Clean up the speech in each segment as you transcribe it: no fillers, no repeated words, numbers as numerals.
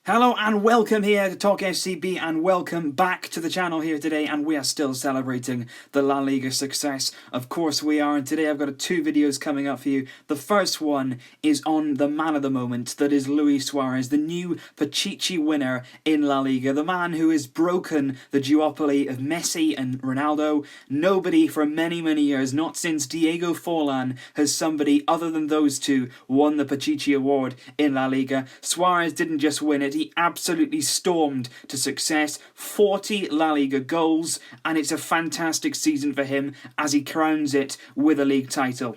Hello and welcome here to Talk SCB and welcome back to the channel here today, and we are still celebrating the La Liga success. Of course we are, and today I've got two videos coming up for you. The first one is on the man of the moment, that is Luis Suárez, the new Pichichi winner in La Liga, the man who has broken the duopoly of Messi and Ronaldo. Nobody for many years, not since Diego Forlan, has somebody other than those two won the Pichichi award in La Liga. Suárez didn't just win it, he absolutely stormed to success. 40 La Liga goals, and it's a fantastic season for him as he crowns it with a league title.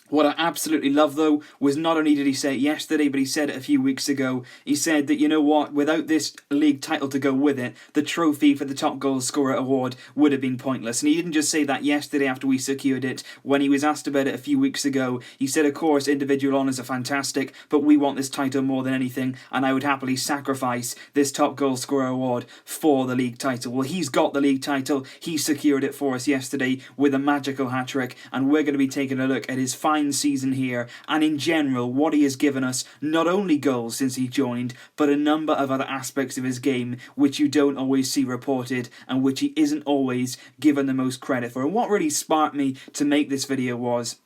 What I absolutely love, though, was not only did he say it yesterday, but he said it a few weeks ago. He said that, you know what, without this league title to go with it, the trophy for the top goal scorer award would have been pointless. And he didn't just say that yesterday after we secured it. When he was asked about it a few weeks ago, he said, of course, individual honours are fantastic, but we want this title more than anything, and I would happily sacrifice this top goal scorer award for the league title. Well, he's got the league title. He secured it for us yesterday with a magical hat-trick, and we're going to be taking a look at his fine season here, and in general what he has given us, not only goals since he joined, but a number of other aspects of his game which you don't always see reported and which he isn't always given the most credit for. And what really sparked me to make this video was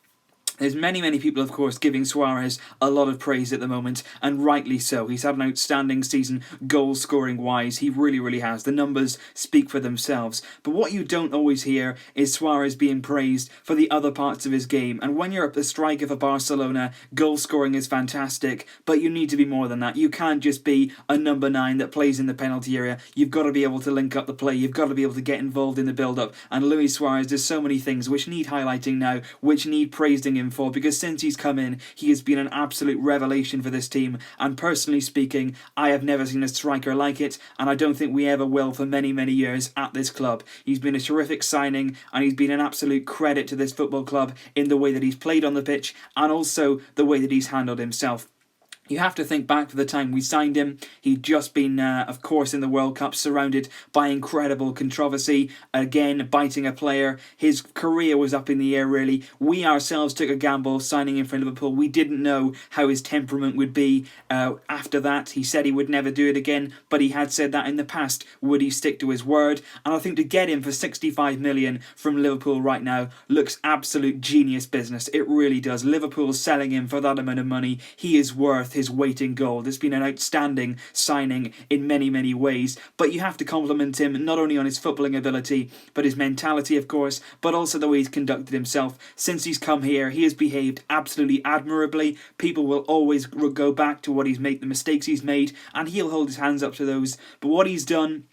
there's many people, of course, giving Suárez a lot of praise at the moment, and rightly so. He's had an outstanding season goal-scoring wise. He really has. The numbers speak for themselves. But what you don't always hear is Suárez being praised for the other parts of his game. And when you're a striker for Barcelona, goal-scoring is fantastic, but you need to be more than that. You can't just be a number 9 that plays in the penalty area. You've got to be able to link up the play. You've got to be able to get involved in the build-up. And Luis Suárez does so many things which need highlighting now, which need praising him for, because since he's come in, he has been an absolute revelation for this team, and personally speaking, I have never seen a striker like it, and I don't think we ever will for many years at this club. He's been a terrific signing, and he's been an absolute credit to this football club in the way that he's played on the pitch, and also the way that he's handled himself. You have to think back to the time we signed him. He'd just been, of course, in the World Cup, surrounded by incredible controversy, again, biting a player. His career was up in the air, really. We ourselves took a gamble signing him for Liverpool. We didn't know how his temperament would be after that. He said he would never do it again, but he had said that in the past. Would he stick to his word? And I think to get him for 65 million from Liverpool right now looks absolute genius business. It really does. Liverpool's selling him for that amount of money. He is worth his weight in gold. It's been an outstanding signing in many ways, but you have to compliment him not only on his footballing ability, but his mentality, of course, but also the way he's conducted himself. Since he's come here, he has behaved absolutely admirably. People will always go back to what he's made, the mistakes he's made, and he'll hold his hands up to those. But what he's done,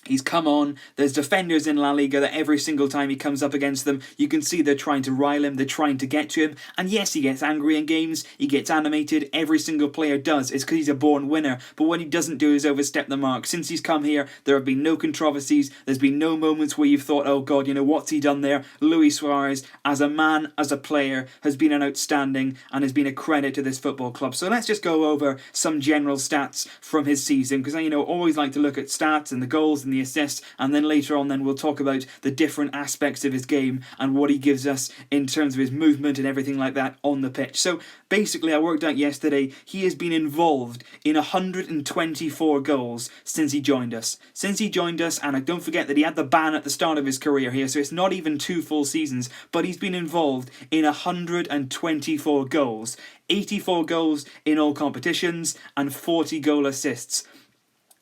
he's come on. There's defenders in La Liga that every single time he comes up against them, you can see they're trying to rile him, they're trying to get to him. And yes, he gets angry in games, he gets animated, every single player does. It's because he's a born winner. But what he doesn't do is overstep the mark. Since he's come here, there have been no controversies, there's been no moments where you've thought, oh God, you know, what's he done there? Luis Suárez, as a man, as a player, has been an outstanding and has been a credit to this football club. So let's just go over some general stats from his season, because I, always like to look at stats and the goals and the assists, and then later on then we'll talk about the different aspects of his game and what he gives us in terms of his movement and everything like that on the pitch. So basically, I worked out yesterday, he has been involved in 124 goals since he joined us. And don't forget that he had the ban at the start of his career here, so it's not even 2 full seasons, but he's been involved in 124 goals. 84 goals in all competitions and 40 goal assists.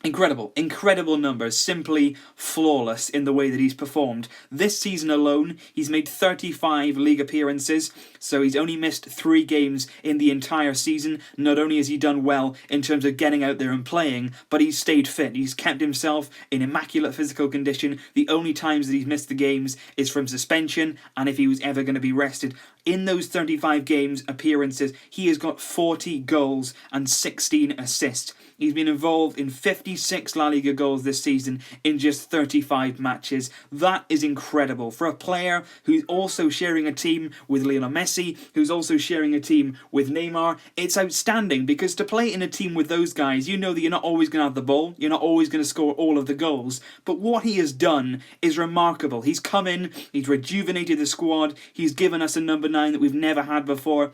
Incredible numbers, simply flawless in the way that he's performed. This season alone, he's made 35 league appearances, so he's only missed 3 games in the entire season. Not only has he done well in terms of getting out there and playing, but he's stayed fit. He's kept himself in immaculate physical condition. The only times that he's missed the games is from suspension, and if he was ever going to be rested. In those 35 games appearances, he has got 40 goals and 16 assists. He's been involved in 56 La Liga goals this season in just 35 matches. That is incredible for a player who's also sharing a team with Lionel Messi, who's also sharing a team with Neymar. It's outstanding, because to play in a team with those guys, you know that you're not always going to have the ball, you're not always going to score all of the goals, but what he has done is remarkable. He's come in, he's rejuvenated the squad, he's given us a number 9 that we've never had before.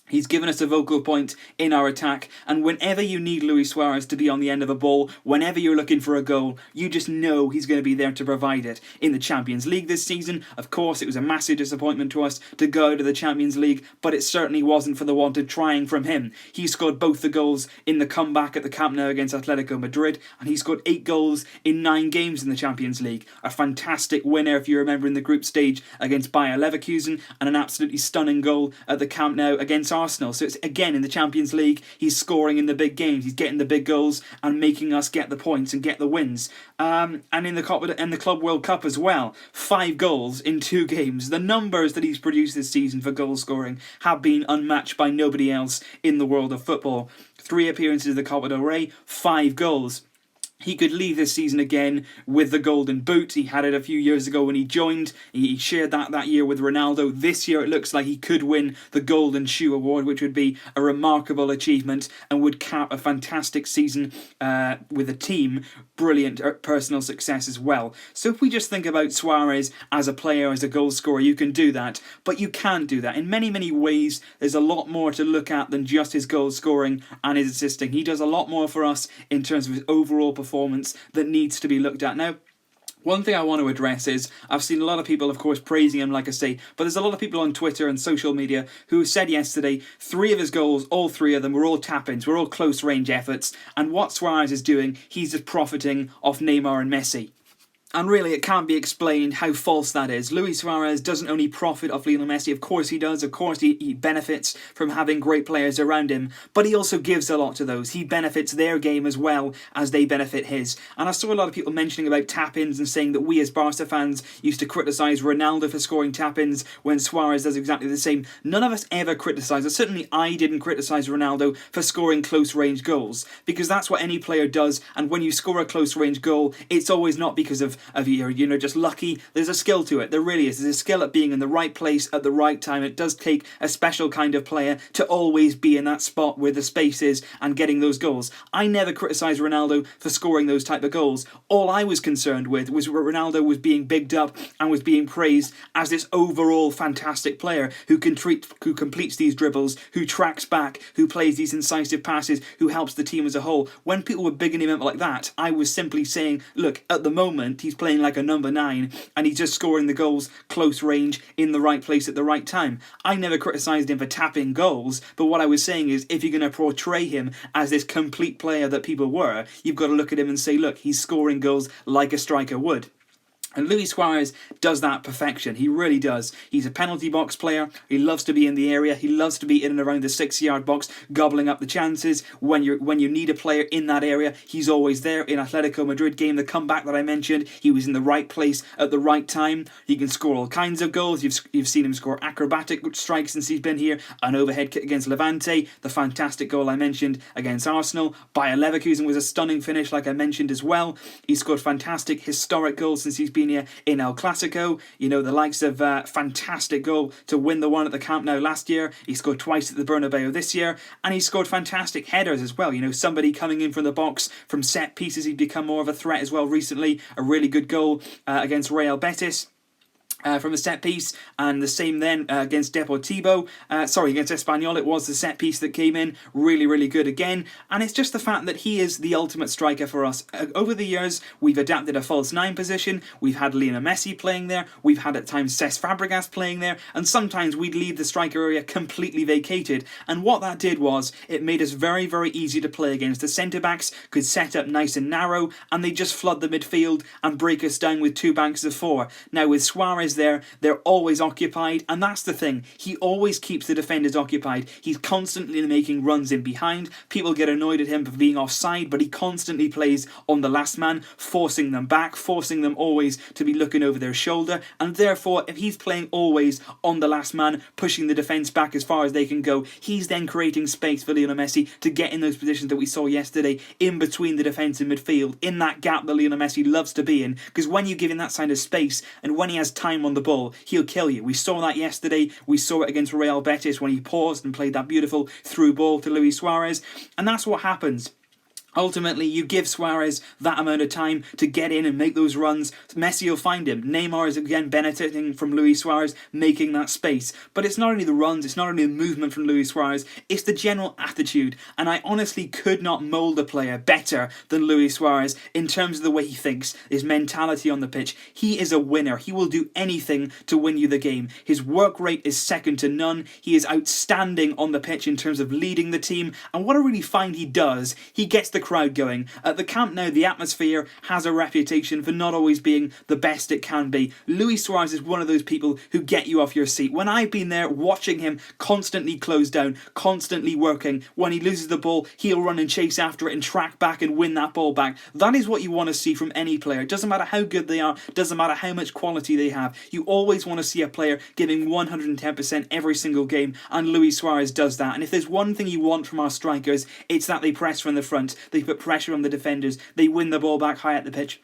He's given us a vocal point in our attack, and whenever you need Luis Suárez to be on the end of a ball, whenever you're looking for a goal, you just know he's going to be there to provide it. In the Champions League this season, of course, it was a massive disappointment to us to go to the Champions League, but it certainly wasn't for the want of trying from him. He scored both the goals in the comeback at the Camp Nou against Atletico Madrid, and he scored 8 goals in 9 games in the Champions League. A fantastic winner, if you remember, in the group stage against Bayer Leverkusen, and an absolutely stunning goal at the Camp Nou against Arsenal. So it's again in the Champions League, he's scoring in the big games, he's getting the big goals and making us get the points and get the wins. And in the Club World Cup as well, 5 goals in 2 games. The numbers that he's produced this season for goal scoring have been unmatched by nobody else in the world of football. 3 appearances in the Copa del Rey, 5 goals. He could leave this season again with the Golden Boot. He had it a few years ago when he joined. He shared that year with Ronaldo. This year it looks like he could win the Golden Shoe Award, which would be a remarkable achievement and would cap a fantastic season with a team. Brilliant personal success as well. So if we just think about Suárez as a player, as a goal scorer, you can do that. But you can't do that. In many, many ways, there's a lot more to look at than just his goal scoring and his assisting. He does a lot more for us in terms of his overall performance that needs to be looked at. Now, one thing I want to address is, I've seen a lot of people, of course, praising him, like I say, but there's a lot of people on Twitter and social media who said yesterday 3 of his goals, all 3 of them, were all tap-ins, were all close-range efforts, and what Suárez is doing, he's just profiting off Neymar and Messi. And really, it can't be explained how false that is. Luis Suárez doesn't only profit off Lionel Messi, of course he does, of course he benefits from having great players around him, but he also gives a lot to those. He benefits their game as well as they benefit his. And I saw a lot of people mentioning about tap-ins and saying that we as Barca fans used to criticise Ronaldo for scoring tap-ins when Suárez does exactly the same. None of us ever criticise, or certainly I didn't criticise Ronaldo for scoring close-range goals, because that's what any player does, and when you score a close-range goal, it's always not because of you're just lucky. There's a skill to it. There really is. There's a skill at being in the right place at the right time. It does take a special kind of player to always be in that spot where the space is and getting those goals. I never criticised Ronaldo for scoring those type of goals. All I was concerned with was Ronaldo was being bigged up and was being praised as this overall fantastic player who completes these dribbles, who tracks back, who plays these incisive passes, who helps the team as a whole. When people were bigging him up like that, I was simply saying, look, at the moment he's playing like a number 9 and he's just scoring the goals close range in the right place at the right time. I never criticised him for tapping goals, but what I was saying is, if you're going to portray him as this complete player that people were, you've got to look at him and say, look, he's scoring goals like a striker would. And Luis Suárez does that perfection. He really does. He's a penalty box player. He loves to be in the area. He loves to be in and around the 6-yard box, gobbling up the chances. When you need a player in that area, he's always there. In Atletico Madrid game, the comeback that I mentioned, he was in the right place at the right time. He can score all kinds of goals. You've seen him score acrobatic strikes since he's been here. An overhead kick against Levante, the fantastic goal I mentioned against Arsenal. Bayer Leverkusen was a stunning finish, like I mentioned as well. He scored fantastic, historic goals since he's been here in El Clasico. You know, the likes of fantastic goal to win the one at the Camp Nou last year. He scored twice at the Bernabeu this year, and he scored fantastic headers as well. You know, somebody coming in from the box from set pieces. He's become more of a threat as well recently. A really good goal against Real Betis. From a set piece, and the same then against Deportivo, against Espanyol. It was the set piece that came in, really, really good again. And it's just the fact that he is the ultimate striker for us. Over the years, we've adapted a false 9 position. We've had Lionel Messi playing there. We've had at times Cesc Fabregas playing there, and sometimes we'd leave the striker area completely vacated. And what that did was, it made us very, very easy to play against. The centre-backs could set up nice and narrow, and they just flood the midfield and break us down with 2 banks of 4. Now with Suárez there, they're always occupied, and that's the thing. He always keeps the defenders occupied. He's constantly making runs in behind. People get annoyed at him for being offside, but he constantly plays on the last man, forcing them back, forcing them always to be looking over their shoulder, and therefore, if he's playing always on the last man, pushing the defence back as far as they can go, he's then creating space for Lionel Messi to get in those positions that we saw yesterday, in between the defence and midfield, in that gap that Lionel Messi loves to be in, because when you give him that kind of space, and when he has time on the ball, he'll kill you. We saw that yesterday. We saw it against Real Betis when he paused and played that beautiful through ball to Luis Suárez, and that's what happens. Ultimately, you give Suárez that amount of time to get in and make those runs. Messi will find him. Neymar is again benefiting from Luis Suárez making that space. But it's not only the runs, it's not only the movement from Luis Suárez, it's the general attitude. And I honestly could not mould a player better than Luis Suárez in terms of the way he thinks, his mentality on the pitch. He is a winner. He will do anything to win you the game. His work rate is second to none. He is outstanding on the pitch in terms of leading the team. And what I really find he does, he gets the crowd going. At the Camp Nou, the atmosphere has a reputation for not always being the best it can be. Luis Suárez is one of those people who get you off your seat. When I've been there watching him constantly close down, constantly working, when he loses the ball, he'll run and chase after it and track back and win that ball back. That is what you want to see from any player. It doesn't matter how good they are, doesn't matter how much quality they have. You always want to see a player giving 110% every single game, and Luis Suárez does that. And if there's one thing you want from our strikers, it's that they press from the front. They put pressure on the defenders. They win the ball back high at the pitch.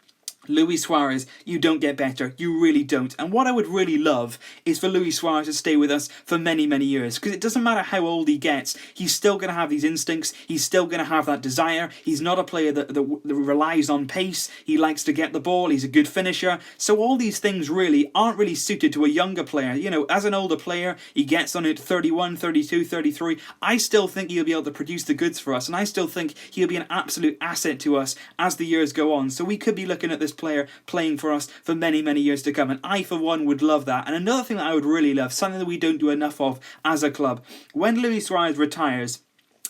Luis Suárez, you don't get better. You really don't. And what I would really love is for Luis Suárez to stay with us for many, many years. Because it doesn't matter how old he gets, he's still going to have these instincts. He's still going to have that desire. He's not a player that relies on pace. He likes to get the ball. He's a good finisher. So all these things really aren't really suited to a younger player. You know, as an older player, he gets on at 31, 32, 33. I still think he'll be able to produce the goods for us. And I still think he'll be an absolute asset to us as the years go on. So we could be looking at this player playing for us for many, many years to come, and I for one would love that. And another thing that I would really love, something that we don't do enough of as a club, when Luis Suárez retires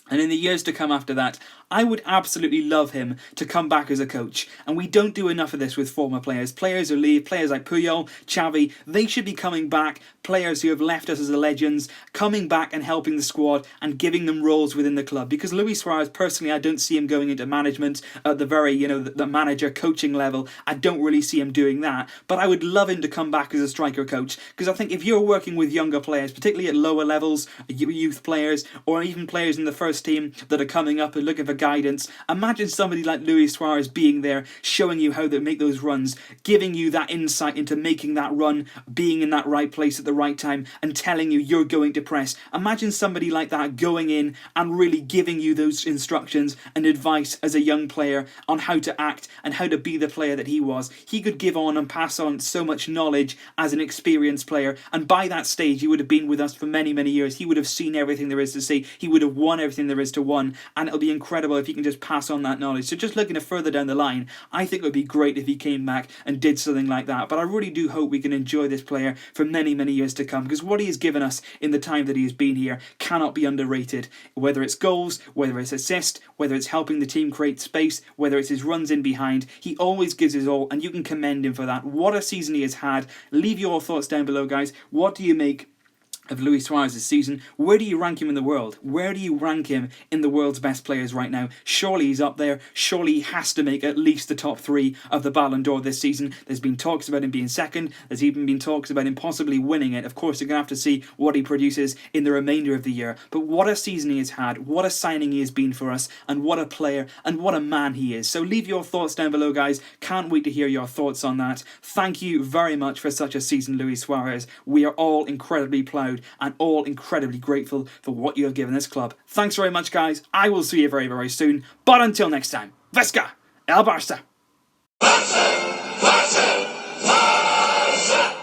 and in the years to come after that, I would absolutely love him to come back as a coach. And we don't do enough of this with former players. Players who leave, players like Puyol, Xavi, they should be coming back. Players who have left us as the legends, coming back and helping the squad and giving them roles within the club. Because Luis Suárez, personally, I don't see him going into management at the very, the manager coaching level. I don't really see him doing that. But I would love him to come back as a striker coach. Because I think if you're working with younger players, particularly at lower levels, youth players, or even players in the first team that are coming up and looking for guidance, imagine somebody like Luis Suárez being there, showing you how to make those runs, giving you that insight into making that run, being in that right place at the right time, and telling you you're going to press. Imagine somebody like that going in and really giving you those instructions and advice as a young player on how to act and how to be the player that he was. He could give on and pass on so much knowledge as an experienced player, and by that stage he would have been with us for many, many years. He would have seen everything there is to see. He would have won everything there is to win, and it'll be incredible if he can just pass on that knowledge. So just looking at further down the line, I think it would be great if he came back and did something like that. But I really do hope we can enjoy this player for many, many years to come, because what he has given us in the time that he has been here cannot be underrated. Whether it's goals, whether it's assists, whether it's helping the team create space, whether it's his runs in behind, he always gives his all, and you can commend him for that. What a season he has had. Leave your thoughts down below, guys. What do you make of Luis Suárez this season? Where do you rank him in the world? Where do you rank him in the world's best players right now? Surely he's up there. Surely he has to make at least the top 3 of the Ballon d'Or this season. There's been talks about him being second. There's even been talks about him possibly winning it. Of course, you're going to have to see what he produces in the remainder of the year. But what a season he has had. What a signing he has been for us. And what a player and what a man he is. So leave your thoughts down below, guys. Can't wait to hear your thoughts on that. Thank you very much for such a season, Luis Suárez. We are all incredibly proud and all incredibly grateful for what you have given this club. Thanks very much, guys. I will see you very, very soon. But until next time, Vesca, El Barça.